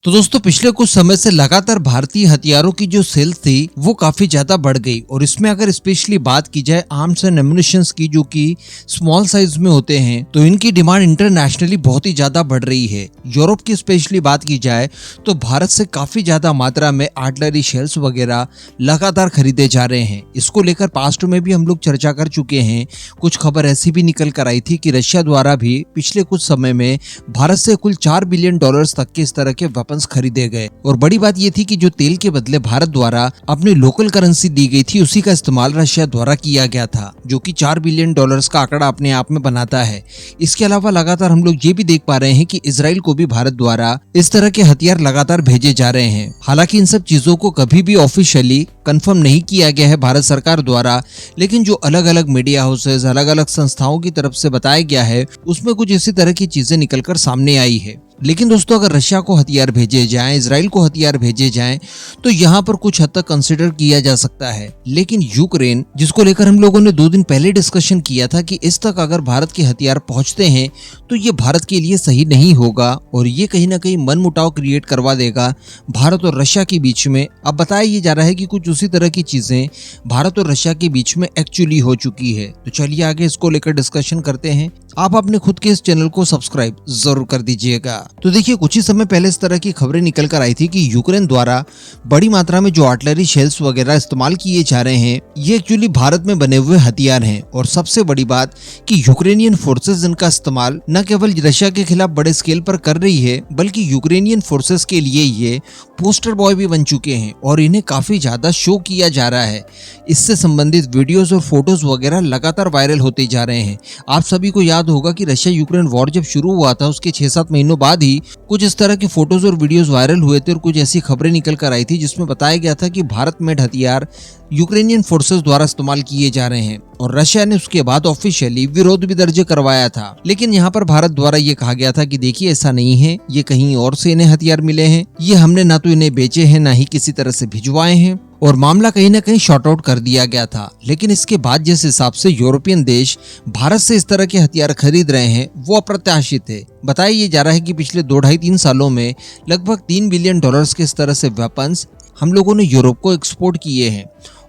तो दोस्तों पिछले कुछ समय से लगातार भारतीय हथियारों की जो सेल थी वो काफी ज्यादा बढ़ गई और इसमें अगर स्पेशली बात की जाए आर्म्स एंड एम्युनिशंस की जो कि स्मॉल साइज में होते हैं तो इनकी डिमांड इंटरनेशनली बहुत ही ज्यादा बढ़ रही है। यूरोप की स्पेशली बात की जाए तो भारत से काफी ज्यादा मात्रा में आर्टिलरी शेल्स वगैरह लगातार खरीदे जा रहे हैं। इसको लेकर पास्ट में भी हम लोग चर्चा कर चुके हैं। कुछ खबर ऐसी भी निकल कर आई थी कि रशिया द्वारा भी पिछले कुछ समय में भारत से कुल $4 बिलियन तक के इस तरह के खरीदे गए और बड़ी बात यह थी कि जो तेल के बदले भारत द्वारा अपनी लोकल करेंसी दी गई थी उसी का इस्तेमाल रशिया द्वारा किया गया था, जो कि $4 बिलियन का आंकड़ा अपने आप में बनाता है। इसके अलावा लगातार हम लोग ये भी देख पा रहे हैं कि इजराइल को भी भारत द्वारा इस तरह के हथियार लगातार भेजे जा रहे हैं। हालांकि इन सब चीजों को कभी भी ऑफिशियली कंफर्म नहीं किया गया है भारत सरकार द्वारा, लेकिन जो अलग अलग मीडिया हाउसेज अलग अलग संस्थाओं की तरफ से बताया गया है उसमें कुछ इसी तरह की चीजें निकलकर सामने आई है। लेकिन दोस्तों अगर रशिया को हथियार भेजे जाएं, इजराइल को हथियार भेजे जाएं तो यहाँ पर कुछ हद तक कंसिडर किया जा सकता है। लेकिन यूक्रेन, जिसको लेकर हम लोगों ने 2 दिन पहले डिस्कशन किया था कि इस तक अगर भारत के हथियार पहुंचते हैं तो ये भारत के लिए सही नहीं होगा और ये कहीं ना कहीं मनमुटाव क्रिएट करवा देगा भारत और रशिया के बीच में। अब बताया ये जा रहा है कि कुछ उसी तरह की चीजें भारत और रशिया के बीच में एक्चुअली हो चुकी है। तो चलिए आगे इसको लेकर डिस्कशन करते हैं। आप अपने खुद के इस चैनल को सब्सक्राइब जरूर कर दीजिएगा। तो देखिए कुछ ही समय पहले इस तरह की खबरें निकल कर आई थी कि यूक्रेन द्वारा बड़ी मात्रा में जो आर्टिलरी शेल्स वगैरह इस्तेमाल किए जा रहे हैं ये एक्चुअली भारत में बने हुए हथियार हैं। और सबसे बड़ी बात कि यूक्रेनियन फोर्सेस इनका इस्तेमाल न केवल रशिया के खिलाफ बड़े स्केल पर कर रही है बल्कि यूक्रेनियन फोर्सेस के लिए ये पोस्टर बॉय भी बन चुके हैं और इन्हें काफी ज्यादा शो किया जा रहा है। इससे संबंधित वीडियोस और फोटोज वगैरह लगातार वायरल होते जा रहे हैं। आप सभी को याद होगा कि रशिया यूक्रेन वॉर जब शुरू हुआ था उसके 6-7 महीनों बाद ही कुछ इस तरह के फोटोज और वीडियोस वायरल हुए थे और कुछ ऐसी खबरें निकल कर आई थी जिसमें बताया गया था कि भारत मेड हथियार यूक्रेनियन फोर्सेस द्वारा इस्तेमाल किए जा रहे हैं और रशिया ने उसके बाद ऑफिशियली विरोध भी दर्ज करवाया था। लेकिन यहाँ पर भारत द्वारा ये कहा गया था कि देखिए ऐसा नहीं है, ये कहीं और से इन्हें हथियार मिले हैं, ये हमने ना तो इन्हें बेचे हैं ना ही किसी तरह से भिजवाए हैं और मामला कहीं ना कहीं शॉर्ट आउट कर दिया गया था। लेकिन इसके बाद जिस हिसाब से यूरोपियन देश भारत से इस तरह के हथियार खरीद रहे हैं वो अप्रत्याशित है। बताया ये जा रहा है कि पिछले 2-2.5-3 सालों में लगभग $3 बिलियन के इस तरह से वेपन्स हम लोगों ने यूरोप को एक्सपोर्ट किए हैं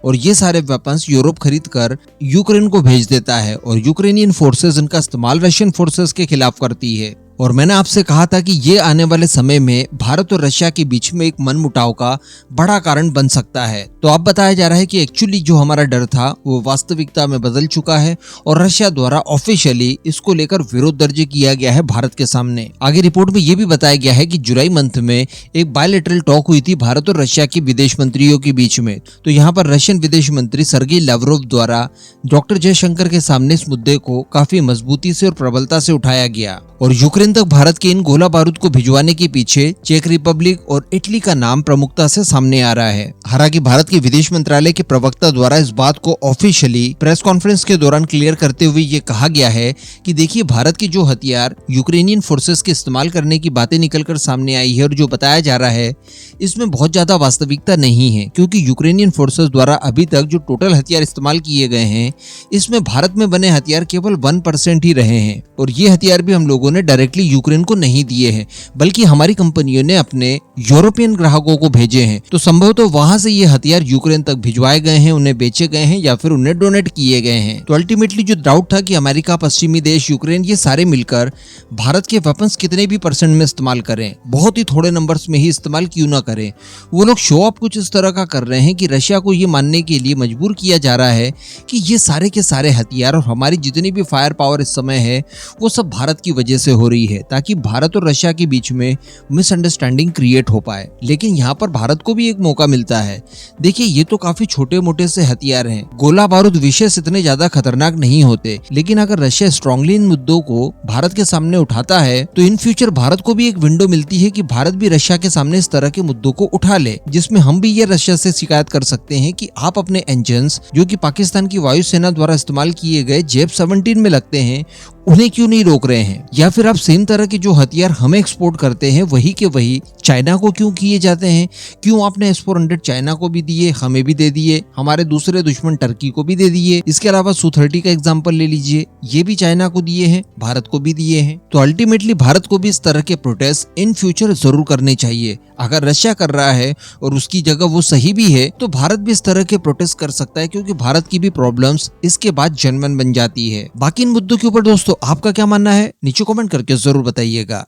और ये सारे वेपन्स यूरोप खरीद कर यूक्रेन को भेज देता है और यूक्रेनियन फोर्सेस इनका इस्तेमाल रशियन फोर्सेस के खिलाफ करती है। और मैंने आपसे कहा था कि ये आने वाले समय में भारत और रशिया के बीच में एक मनमुटाव का बड़ा कारण बन सकता है। तो अब बताया जा रहा है कि एक्चुअली जो हमारा डर था वो वास्तविकता में बदल चुका है और रशिया द्वारा ऑफिशियली इसको लेकर विरोध दर्ज किया गया है भारत के सामने। आगे रिपोर्ट में ये भी बताया गया है कि जुलाई मंथ में एक बायलैटरल टॉक हुई थी भारत और रशिया के विदेश मंत्रियों के बीच में। तो यहाँ पर रशियन विदेश मंत्री सर्गेई लावरोव द्वारा डॉक्टर जयशंकर के सामने इस मुद्दे को काफी मजबूती से और प्रबलता से उठाया गया और यूक्रेन तक भारत के इन गोला बारूद को भिजवाने के पीछे चेक रिपब्लिक और इटली का नाम प्रमुखता से सामने आ रहा है। हालांकि भारत के विदेश मंत्रालय के प्रवक्ता द्वारा इस बात को ऑफिशियली प्रेस कॉन्फ्रेंस के दौरान क्लियर करते हुए ये कहा गया है कि देखिए भारत के जो हथियार यूक्रेनियन फोर्सेस के इस्तेमाल करने की बातें निकलकर सामने आई है और जो बताया जा रहा है इसमें बहुत ज्यादा वास्तविकता नहीं है, क्योंकि यूक्रेनियन फोर्सेस द्वारा अभी तक जो टोटल हथियार इस्तेमाल किए गए हैं इसमें भारत में बने हथियार केवल 1% ही रहे हैं और ये हथियार भी हम लोगों ने डायरेक्टली यूक्रेन को नहीं दिए हैं बल्कि हमारी कंपनियों ने अपने यूरोपियन ग्राहकों को भेजे हैं। तो संभवतः वहां से ये हथियार यूक्रेन तक भिजवाए गए हैं, उन्हें बेचे गए हैं या फिर उन्हें डोनेट किए गए हैं। तो अल्टीमेटली जो डाउट था कि अमेरिका, पश्चिमी देश, यूक्रेन ये सारे मिलकर भारत के वेपन्स कितने भी परसेंट में इस्तेमाल करें, बहुत ही थोड़े नंबर्स में ही इस्तेमाल क्यों ना करें, वो लोग शो ऑफ कुछ इस तरह का कर रहे हैं कि रशिया को ये मानने के लिए मजबूर किया जा रहा है कि ये सारे के सारे हथियार और हमारी जितनी भी फायर पावर इस समय है वो सब भारत की वजह से हो रही है, ताकि भारत और रशिया के बीच में मिसअंडरस्टैंडिंग क्रिएट हो पाए। लेकिन यहाँ पर भारत को भी एक मौका मिलता है। देखिए ये तो काफी छोटे मोटे से हथियार हैं, गोला बारूद विशेष इतने ज्यादा खतरनाक नहीं होते, लेकिन अगर रशिया स्ट्रांगली इन मुद्दों को भारत के सामने उठाता है तो इन फ्यूचर भारत को भी एक विंडो मिलती है कि भारत भी रशिया के सामने इस तरह के मुद्दों को उठा ले, जिसमें हम भी ये रशिया से शिकायत कर सकते हैं कि आप अपने इंजन्स जो कि पाकिस्तान की वायुसेना द्वारा इस्तेमाल किए गए JF-17 में लगते हैं उन्हें क्यों नहीं रोक रहे हैं? या फिर आप सेम तरह के जो हथियार हमें एक्सपोर्ट करते हैं वही के वही चाइना को क्यों किए जाते हैं? क्यों आपने S-400 चाइना को भी दिए, हमें भी दे दिए, हमारे दूसरे दुश्मन टर्की को भी दे दिए? इसके अलावा Su-30 का एग्जाम्पल ले लीजिए, ये भी चाइना को दिए हैं, भारत को भी दिए हैं। तो अल्टीमेटली भारत को भी इस तरह के प्रोटेस्ट इन फ्यूचर जरूर करने चाहिए। अगर रशिया कर रहा है और उसकी जगह वो सही भी है तो भारत भी इस तरह के प्रोटेस्ट कर सकता है, क्योंकि भारत की भी प्रॉब्लम्स इसके बाद जनमन बन जाती है। बाकी इन मुद्दों के ऊपर दोस्तों आपका क्या मानना है नीचे कमेंट करके जरूर बताइएगा।